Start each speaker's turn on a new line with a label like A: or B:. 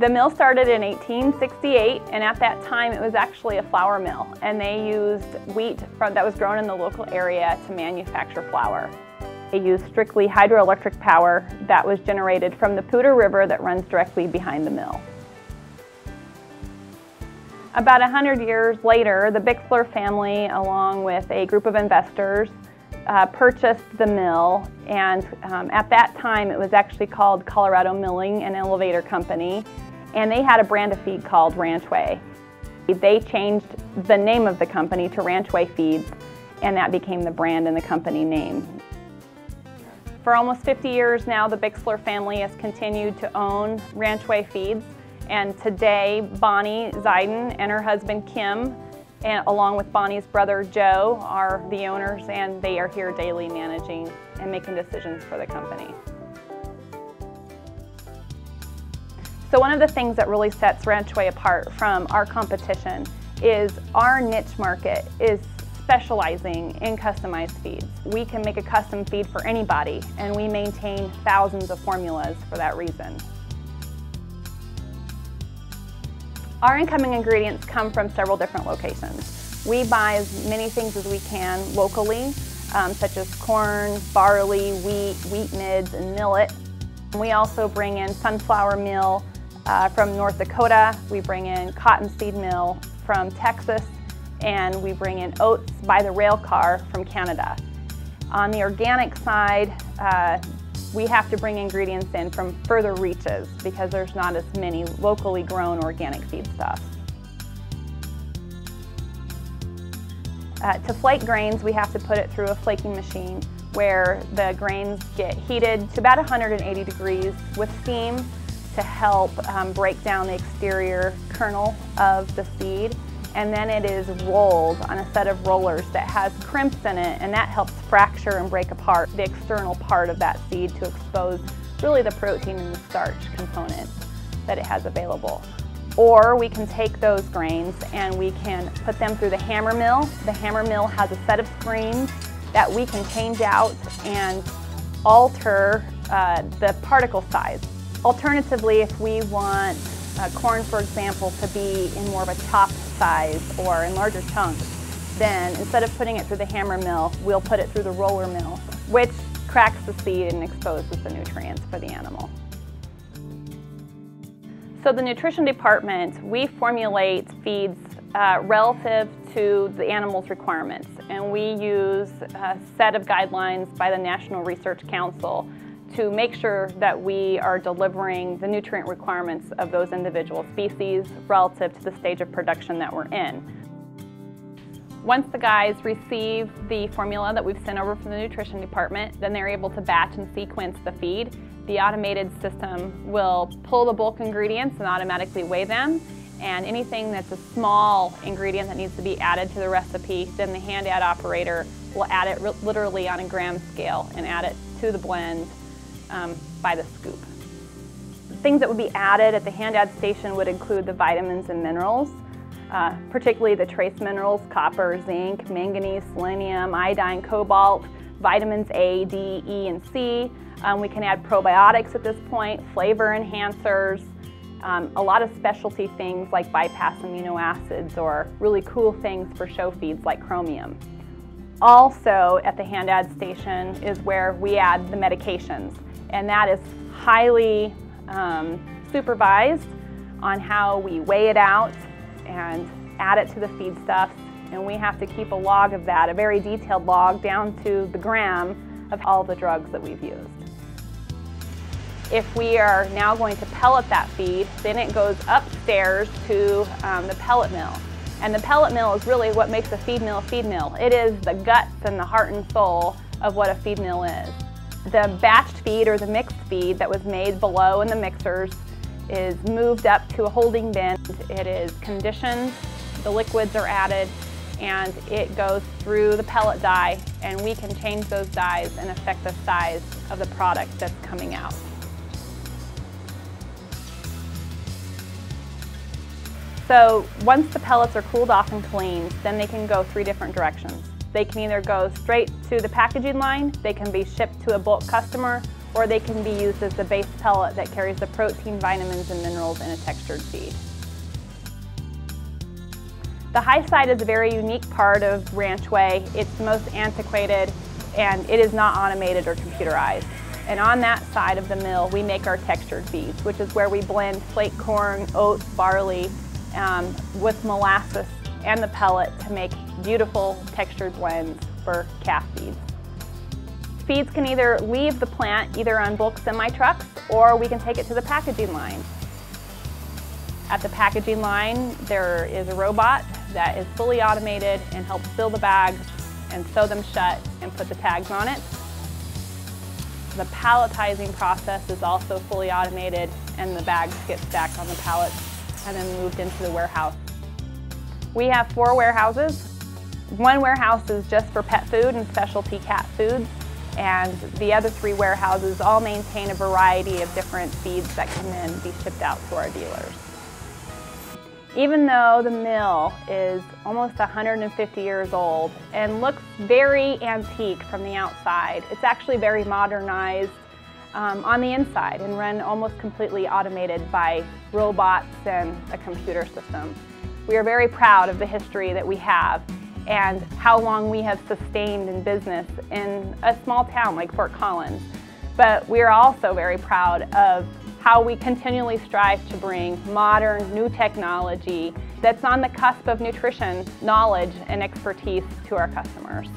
A: The mill started in 1868, and at that time it was actually a flour mill, and they used wheat that was grown in the local area to manufacture flour. They used strictly hydroelectric power that was generated from the Poudre River that runs directly behind the mill. About 100 years later, the Bixler family, along with a group of investors, purchased the mill, and at that time it was actually called Colorado Milling and Elevator Company, and they had a brand of feed called Ranchway. They changed the name of the company to Ranchway Feeds, and that became the brand and the company name. For almost 50 years now, the Bixler family has continued to own Ranchway Feeds, and today Bonnie Zeiden and her husband Kim, and along with Bonnie's brother Joe, are the owners, and they are here daily managing and making decisions for the company. So one of the things that really sets Ranchway apart from our competition is our niche market is specializing in customized feeds. We can make a custom feed for anybody, and we maintain thousands of formulas for that reason. Our incoming ingredients come from several different locations. We buy as many things as we can locally, such as corn, barley, wheat midds, and millet. We also bring in sunflower meal from North Dakota. We bring in cottonseed meal from Texas, and we bring in oats by the rail car from Canada. On the organic side, we have to bring ingredients in from further reaches because there's not as many locally grown organic feedstuffs. To flake grains, we have to put it through a flaking machine where the grains get heated to about 180 degrees with steam to help break down the exterior kernel of the seed. And then it is rolled on a set of rollers that has crimps in it, and that helps fracture and break apart the external part of that seed to expose really the protein and the starch component that it has available. Or we can take those grains and we can put them through the hammer mill. The hammer mill has a set of screens that we can change out and alter the particle size. Alternatively, if we want corn, for example, to be in more of a chopped size or in larger chunks, then instead of putting it through the hammer mill, we'll put it through the roller mill, which cracks the seed and exposes the nutrients for the animal. So the nutrition department, we formulate feeds relative to the animal's requirements, and we use a set of guidelines by the National Research Council to make sure that we are delivering the nutrient requirements of those individual species relative to the stage of production that we're in. Once the guys receive the formula that we've sent over from the nutrition department, then they're able to batch and sequence the feed. The automated system will pull the bulk ingredients and automatically weigh them, and anything that's a small ingredient that needs to be added to the recipe, then the hand add operator will add it literally on a gram scale and add it to the blend by the scoop. Things that would be added at the hand add station would include the vitamins and minerals, particularly the trace minerals, copper, zinc, manganese, selenium, iodine, cobalt, vitamins A, D, E, and C. We can add probiotics at this point, flavor enhancers, a lot of specialty things like bypass amino acids or really cool things for show feeds like chromium. Also at the hand add station is where we add the medications, and that is highly supervised on how we weigh it out and add it to the feedstuffs, and we have to keep a log of that, a very detailed log down to the gram of all the drugs that we've used. If we are now going to pellet that feed, then it goes upstairs to the pellet mill. And the pellet mill is really what makes a feed mill a feed mill. It is the guts and the heart and soul of what a feed mill is. The batched feed or the mixed feed that was made below in the mixers is moved up to a holding bin. It is conditioned, the liquids are added, and it goes through the pellet die, and we can change those dies and affect the size of the product that's coming out. So once the pellets are cooled off and cleaned, then they can go 3 different directions. They can either go straight to the packaging line, they can be shipped to a bulk customer, or they can be used as the base pellet that carries the protein, vitamins, and minerals in a textured feed. The high side is a very unique part of Ranchway. It's the most antiquated, and it is not automated or computerized. And on that side of the mill, we make our textured feeds, which is where we blend flake corn, oats, barley, with molasses and the pellet to make beautiful textured blends for calf feeds. Feeds can either leave the plant, either on bulk semi-trucks, or we can take it to the packaging line. At the packaging line, there is a robot that is fully automated and helps fill the bags and sew them shut and put the tags on it. The palletizing process is also fully automated, and the bags get stacked on the pallets and then moved into the warehouse. We have 4 warehouses. One warehouse is just for pet food and specialty cat foods, and the other 3 warehouses all maintain a variety of different feeds that can then be shipped out to our dealers. Even though the mill is almost 150 years old and looks very antique from the outside, it's actually very modernized on the inside and run almost completely automated by robots and a computer system. We are very proud of the history that we have and how long we have sustained in business in a small town like Fort Collins. But we are also very proud of how we continually strive to bring modern, new technology that's on the cusp of nutrition, knowledge, and expertise to our customers.